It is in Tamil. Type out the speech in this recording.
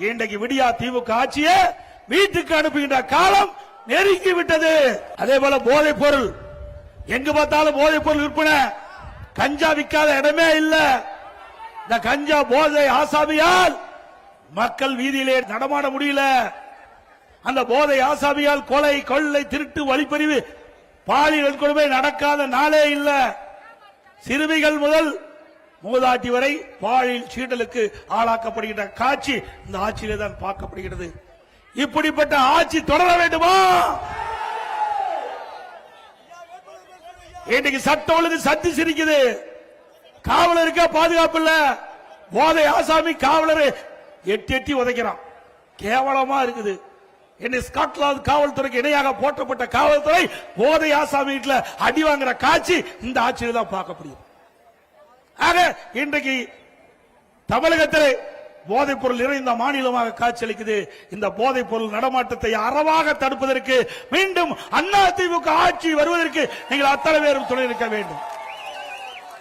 இன்றைக்கு விடியா திமுக ஆட்சியை வீட்டுக்கு அனுப்புகின்ற காலம் நெருங்கி விட்டது. அதே போல போதைப் பொருள், எங்கு பார்த்தாலும் போதைப் பொருள் விற்பனை, கஞ்சா விற்காத இடமே இல்ல. இந்த கஞ்சா போதை ஆசாமியால் மக்கள் வீதியிலே நடமாட முடியல. அந்த போதை ஆசாமியால் கொலை, கொள்ளை, திருட்டு, வழிப்பறிவு, பாலியல் கொடுமை நடக்காத நாளே இல்ல. சிறுமிகள் முதல் மூதாட்டி வரை பாலியல் சீண்டலுக்கு ஆளாக்கப்படுகின்ற காட்சி இந்த ஆட்சியிலே தான் பார்க்கப்படுகிறது. இப்படிப்பட்ட ஆட்சி தொடர வேண்டுமா? இன்னைக்கு சட்டம் ஒழுங்கு சத்தி சிரிக்குது. காவலருக்கே பாதுகாப்பு இல்ல. போதை ஆசாமி காவலரை எட்டி எட்டி உதைக்கிறான். கேவலமா இருக்குது. ஸ்காட்லாந்து காவல்துறைக்கு இணையாக போற்றப்பட்ட காவல்துறை போதை ஆசாமி வீட்டுல அடி வாங்குற காட்சி இந்த ஆட்சியில் தான் பார்க்கப்படுகிறது. ஆக இன்றைக்கு தமிழகத்தில் போதைப் பொருள் நிறைந்த மாநிலமாக காட்சியளிக்குது. இந்த போதைப் பொருள் நடமாட்டத்தை அறவாக தடுப்பதற்கு மீண்டும் அதிமுக ஆட்சி வருவதற்கு நீங்கள் அத்தனை பேரும் துணை நிற்க வேண்டும்.